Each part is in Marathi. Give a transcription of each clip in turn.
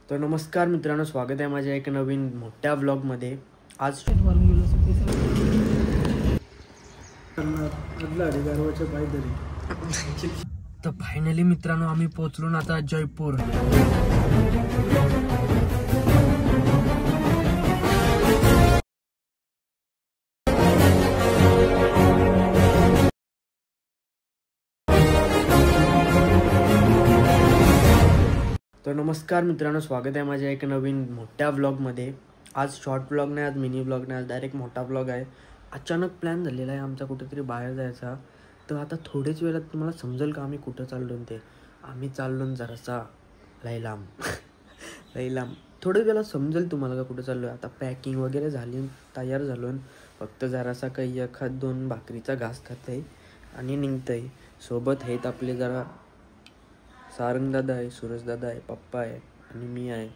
तर नमस्कार मित्रांनो, स्वागत आहे माझ्या एका नवीन मोठ्या व्लॉगमध्ये. आज तर फायनली मित्रांनो आम्ही पोहोचलो ना आता जयपूर. तर नमस्कार मित्रांनो, स्वागत आहे माझ्या एका नवीन मोठ्या व्लॉगमध्ये. आज शॉर्ट व्लॉग नाही, आज मिनी व्लॉग नाही, आज डायरेक्ट मोठा व्लॉग आहे. अचानक प्लॅन झालेला आहे आमचा कुठेतरी बाहेर जायचा. तर आता थोड्याच वेळात तुम्हाला समजेल का आम्ही कुठं चाललो. ते आम्ही चाललो जरासा लई लांब. थोड्या वेळात समजेल तुम्हाला का कुठं चाललो. आता पॅकिंग वगैरे झाली, तयार झालो. फक्त जरासा काही एखाद दोन भाकरीचा घास खात आहे आणि निघत आहे. सोबत आहेत आपले जरा सारंगदादा आहे, सूरजदादा आहे, पप्पा आहे आणि मी आहे.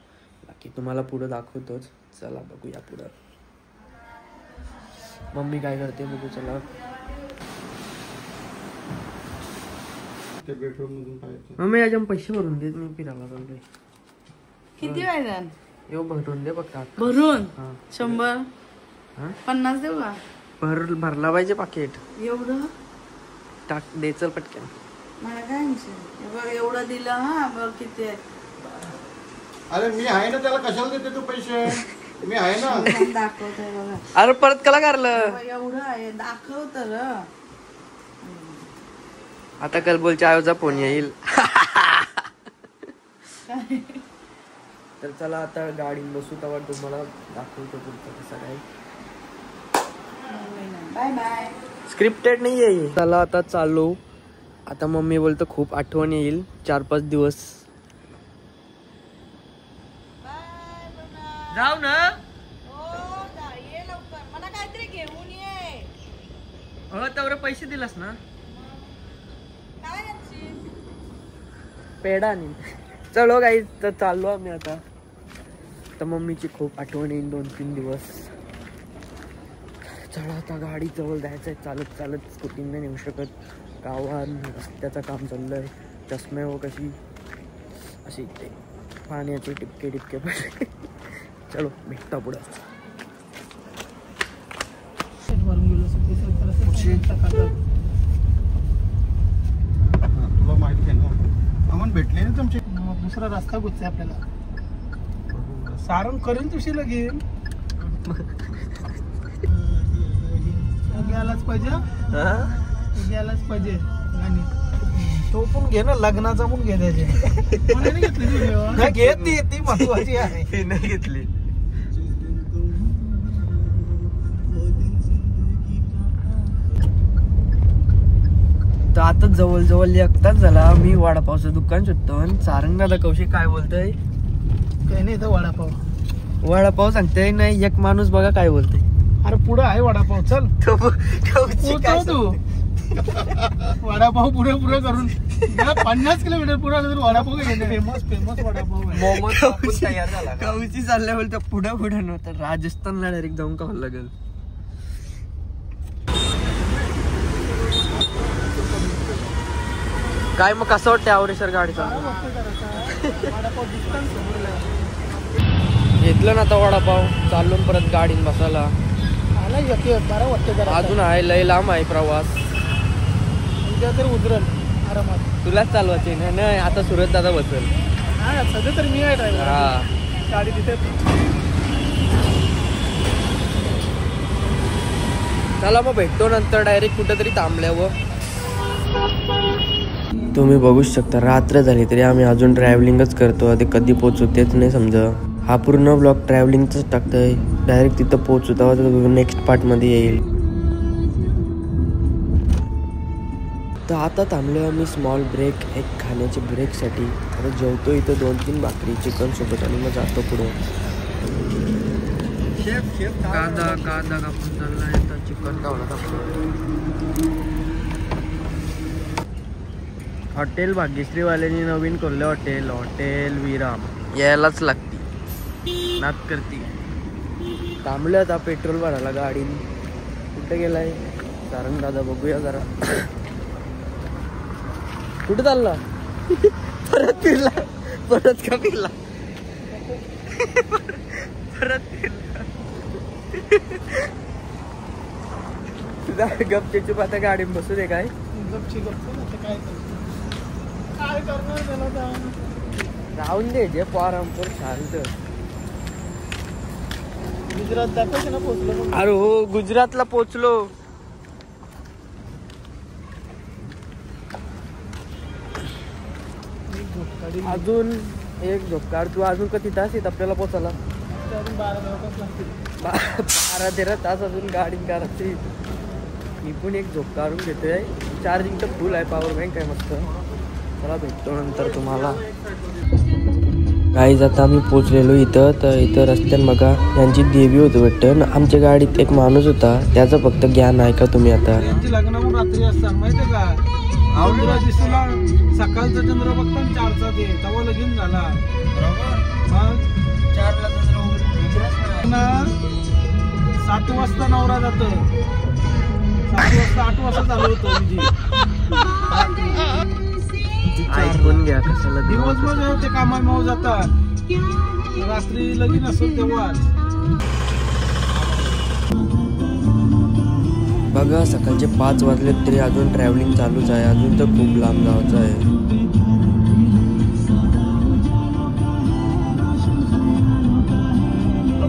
बाकी तुम्हाला पुढं दाखवतोच. चला बघूया पुढं मम्मी काय करते बघू. चला मम्मी आज पैसे भरून देत. मी फिरायला चाललोय. किती वेळ येऊ भरून दे फक्त. भरून 100 50 देऊ का? भरला पाहिजे पाकिट. एवढं टाक द्यायचं पटकन. मला काय बघ एवढं दिलं. हा बघ किती आहे. अरे मी आहे ना, त्याला कशाला देते तू पैसे? मी आहे ना. दाखवतोय बघा. अरे परत कला करलं. एवढं आहे दाखव तर. आता कल बोलच्या आयोचा फोन येईल. तर चला आता गाडी बसू तेव्हा तुम्हाला दाखवतो पुढचं कसं काय. Bye bye. स्क्रिप्टेड नाही आहे. चला आता चालू. आता मम्मी बोलतो खूप आठवण येईल 4-5 दिवस. जाऊ ना. ये लवकर. मला काहीतरी घेऊन ये. हो तेवढे पैसे दिलास ना. काय पेढा आणि चलो काही. तर चाललो आम्ही आता. तर मम्मीची खूप आठवण येईल 2-3 दिवस. चला आता गाडी जवळ जायचंय. चालत चालत स्कूटीने नेऊ शकत. गावात रस्त्याचं काम चाललंय. चष्मे व कशी अशी पाण्याचे टिपके पडले. चलो भेटता पुढं. तुला माहिती आहे ना, आम्हाला भेटले ना तुमचे. दुसरा रस्ता गुच्चा आपल्याला. सारण करेल तुशी लगेल. घ्यायलाच पाहिजे. घ्यायलाच पाहिजे. आणि तो पण घे ना, लग्नाचा पण घे. त्याचे घेतली ती महत्वाची आहे. नाही घेतली. तर आता जवळ एकटाच झाला. मी वडापावचं दुकान शोधतो. सारंगदादा कौशी काय बोलतय. काही नाही. तर वडापाव सांगतोय नाही. एक माणूस बघा काय बोलतोय. अरे पुढे आहे वडापाव. चल तू वडापाव पुढे करून 50 किलोमीटर पुढे आलं तर वडापाव फेमस वडापाव मोमोज तयार झाला. कौशी चालल्या बोलतो पुढे नव्हतं. राजस्थानला डायरेक्ट जाऊन खावं लागेल. काय मग कसं वाटतं आवरेसर गाडीचा. घेतलं ना आता वडापाव. चाललो परत गाडीत बसायला. अजून आहे लय लांब आहे प्रवास. उद्या तर उतरल आरामात. तुलाच चालवायचे ना. नाही आता सूरज दादा बसेल. सध्या तर मी आहे ड्रायव्हर. गाडी तिथे. चला मग भेटतो नंतर डायरेक्ट कुठेतरी थांबल्यावर. तुम्ही बघू शकता रात्र झाली तरी आम्ही अजून ट्रॅव्हलिंगच करतो. ते कधी पोहोचू तेच नाही समजा. हा पूर्ण ब्लॉग ट्रॅव्हलिंगचाच टाकतोय. डायरेक्ट तिथं पोहोचू तेव्हा नेक्स्ट पार्टमध्ये येईल. तर आता थांबलो आम्ही स्मॉल ब्रेक, एक खाण्याच्या ब्रेकसाठी. आता जेवतो इथं 2-3 भाकरी चिकन सोबत आणि मग जातो पुढे. कांदा कापून चाललाय. तर चिकन कावला हॉटेल भाग्यश्रीवाल्यांनी नवीन खोललं हॉटेल विराम. यायलाच लागते. नाक करती. थांबलं आता पेट्रोल भरायला. गाडी कुठे गेलाय सारंगदादा बघूया जरा. कुठे चालला. परत का फिरला. गपचूप आता गाडीत बसू दे काय गपची काय करणार त्याला राहून दे जे पोरांपर शांत. गुजरात दाखवायचं ना पोचलो. अरे हो गुजरातला पोचलो. अजून एक झोपकाड. तू अजून किती तास येत आपल्याला पोचायला? 12-13 तास अजून गाडी करायची. मी पण एक झोप काढून घेतोय. चार्जिंग तर फुल आहे. पॉवर बँक आहे मस्त. चला भेटतो नंतर तुम्हाला. गाईज आता आम्ही पोचलेलो इथं. तर इथं रस्त्यान बघा यांची देवी होती वाटतं. आमच्या गाडीत एक माणूस होता त्याचं फक्त ज्ञान आहे का तुम्ही आता. यांची लग्न पण रात्री असतात माहितीये का. आवडीला दिसला सकाळचा चंद्र बघता 4चा ते तेव्हा लगीन झाला. मग 4ला चंद्र 7 वाजता नवरा जातो. 7 वाजता 8 वाजता चालू होतो. ऐकून घ्या कशाला दिवसभर ते कामाला जातात. रात्री लगीन असेल तेव्हाच. बघा सकाळचे 5 वाजले तरी अजून ट्रॅव्हलिंग चालूच आहे. अजून तर खूप लांब जायचं आहे.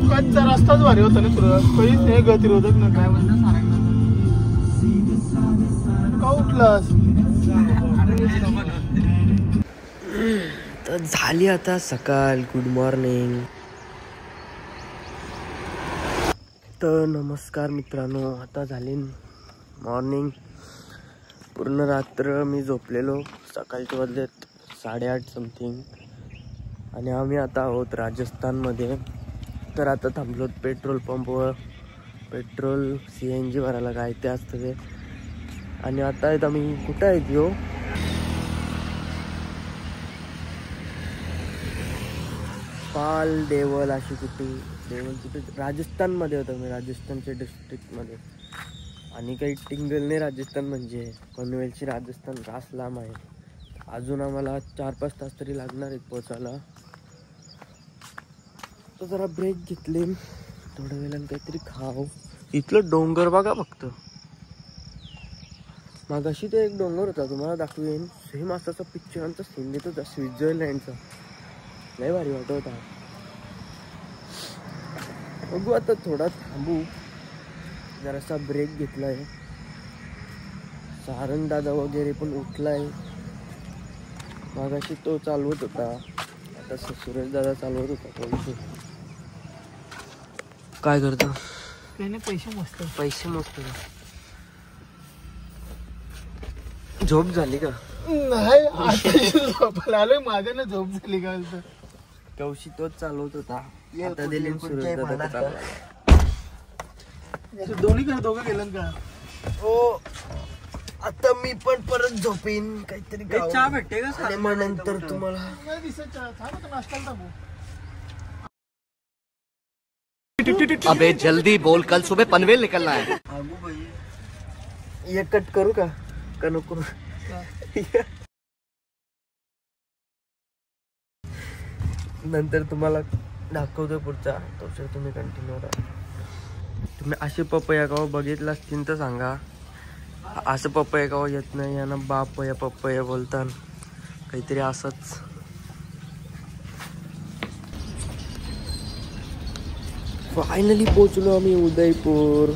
कच्चा रस्ताच भारी होता ना तुला. काहीच नाही गतिरोधक ना काय म्हणतात. का उठलास? तर झाली आता सकाळ. Good morning. तर नमस्कार मित्रांनो. आता झाली मॉर्निंग. पूर्ण रात्र मी झोपलेलो. सकाळचे वाजलेत 8:30 समथिंग. आणि आम्ही आता आहोत राजस्थानमध्ये. तर आता थांबलो पेट्रोल पंपवर. पेट्रोल CNG भरायला काय ते असतं ते. आणि आता आहेत आम्ही कुठं आहेत यो पाल देवल अशी कुठे देवल कुठे राजस्थानमध्ये होतं मी. राजस्थानच्या डिस्ट्रिक्टमध्ये. आणि काही टिंगल नाही राजस्थान म्हणजे पनवेलची राजस्थान रास लांब आहे. अजून आम्हाला 4-5 तास तरी लागणार आहेत पोचायला. तर जरा ब्रेक घेतले थोड्या वेळानं काहीतरी खाऊ. इथलं डोंगर बघा फक्त. मागाशी तो एक डोंगर होता तुम्हाला दाखवेन. सेम असाचा पिक्चरांचा सीन देत होता स्वित्झर्लंडचा. लय भारी वाटत होता. बघू आता थोडा थांबू. जरासा ब्रेक घेतलाय. सारंग दादा वगैरे पण उठलाय. मागाशी तो चालवत होता. आता सुरेश दादा चालवत होता. तो काय करतो? पैसे मस्त. झोप झाली का? नाही झोपायला आलोय. माझ्या ना झोप झाली का? कौशी तोच चालवत होता. आता दिली सुरेश दादा चालला. दोघं गेलं का? हो आता मी पण परत झोपेन. काहीतरी चहा भेटते का? आणि मग नंतर तुम्हाला नाही दिसत. नाश्त्याला टाकू. अबे जल्दी बोल, कल सुबह पनवेल निकलना है. ये कट करू का नको? नंतर तुम्हाला दाखवतो पुढचा. तो तुम्ही कंटिन्यू करा. तुम्ही असे पपया गाव बघितला असतील तर सांगा. असं पपया गाव येत नाही. यांना बापया पपया बोलतात काहीतरी असंच. फायनली पोचलो आम्ही उदयपूर.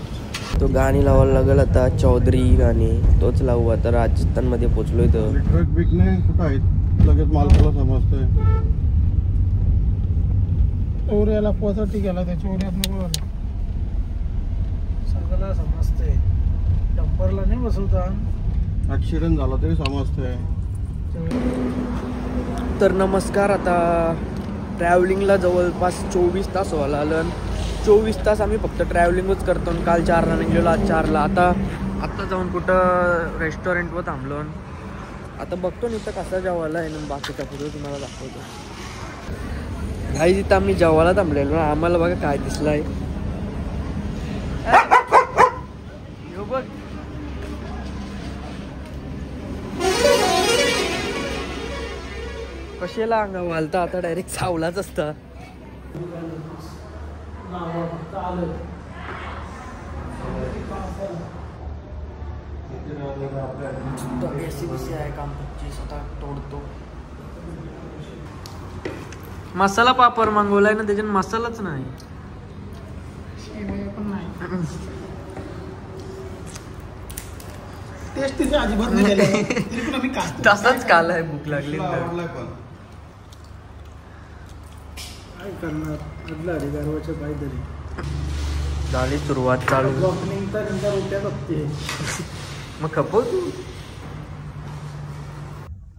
तो गाणी लावायला लागल आता. चौधरी गाणी तोच लावू. आता राजस्थान मध्ये पोचलोय. तर ट्रक बिकणे कुठं आहेत लगेच मालकाला समजतंय. चोऱ्याला पोचाटी गेला. त्या चोऱ्यात नको सगळ्याला समजतंय. डंपरला नाही बसवता. ऍक्सिडेंट झाला तरी समजतंय. तर नमस्कार. आता ट्रॅव्हलिंगला जवळपास 24 तास व्हायला आलं. 24 तास आम्ही फक्त ट्रॅव्हलिंगच करतो. काल 4ला निघलेलो, आज 4ला. आता जाऊन कुठं रेस्टॉरंटवर थांबलो. आता बघतो नाही तर कसा जेवायला आहे. बाकीचा फोटो तुम्हाला दाखवतो. काही तिथं आम्ही जेवायला थांबलेलो. आम्हाला बघा काय दिसलंय. बघ कशाला अंगा वालता. आता डायरेक्ट सावलाच असता. एसी बीसी आहे कामची स्वतः तोडतो. मसाला पापड मागवलाय ना, त्याच्यात मसालाच नाही. टेस्ट तिथे अजिबात नाही केलं. तरी पण आम्ही तसाच कालाय भूक लागली तर. काय करणार, आदला अरे गारवाच्या काहीतरी झाली सुरुवात चालू. नंतर रोट्या बघते मग खपव तू.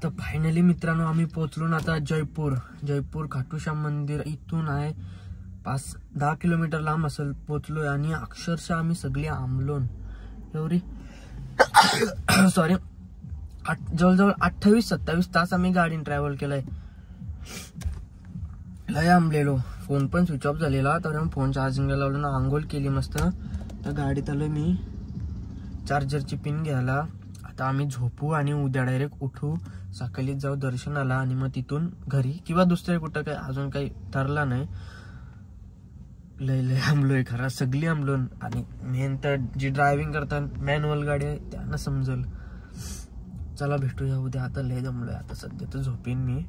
तर फायनली मित्रांनो आम्ही पोहोचलो ना आता जयपूर खाटूश्याम मंदिर इथून आहे 5-10 किलोमीटर लांब असेल पोहोचलोय. आणि अक्षरशः आम्ही सगळी आंबलोन एवढी सॉरी जवळजवळ 28-27 तास आम्ही गाडीने ट्रॅव्हल केलाय. लय आंबलेलो. फोन पण स्विच ऑफ झालेला, तर फोन चार्जिंगला लावलं ना, आंघोळ केली मस्त. तर गाडीत आलो मी चार्जरची पिन घ्यायला. आता आम्ही झोपू आणि उद्या डायरेक्ट उठू, सकाळीच जाऊ दर्शनाला आणि मग तिथून घरी किंवा दुसऱ्या कुठं काही अजून काही ठरला नाही. लय आंबलोय खरा, सगळी आंबलोन. आणि मेन तर जी ड्रायव्हिंग करतात मॅन्युअल गाडी आहे त्यांना समजल. चला भेटूया उद्या. आता लय जमलोय. आता सध्या तर झोपेन मी.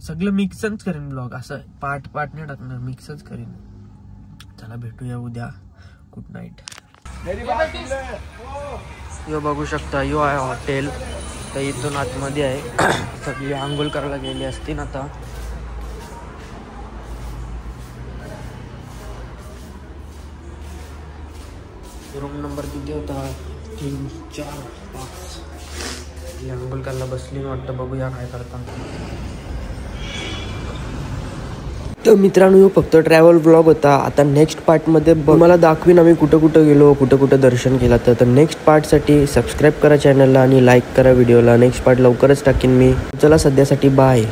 सगळं मिक्सच करेन ब्लॉग, असं पार्ट नाही टाकणार, मिक्सच करेन. चला भेटूया उद्या. Good night. यो बघू शकता, यो आहे हॉटेल. तर इथून आतमध्ये आहे. सगळी आंघोळ करायला गेली असतील आता. रूम नंबर किती होता? 3, 4, 5. आंघोळ करायला बसली वाटतं. बघूया काय करतात. तर मित्रांनो यो फक्त ट्रॅव्हल ब्लॉग होता. आता नेक्स्ट पार्टमध्ये मला दाखवीन आम्ही कुठं गेलो, कुठं दर्शन केलं. तर नेक्स्ट पार्टसाठी सबस्क्राईब करा चॅनलला आणि लाईक करा व्हिडिओला. नेक्स्ट पार्ट लवकरच टाकीन मी. चला सध्यासाठी बाय.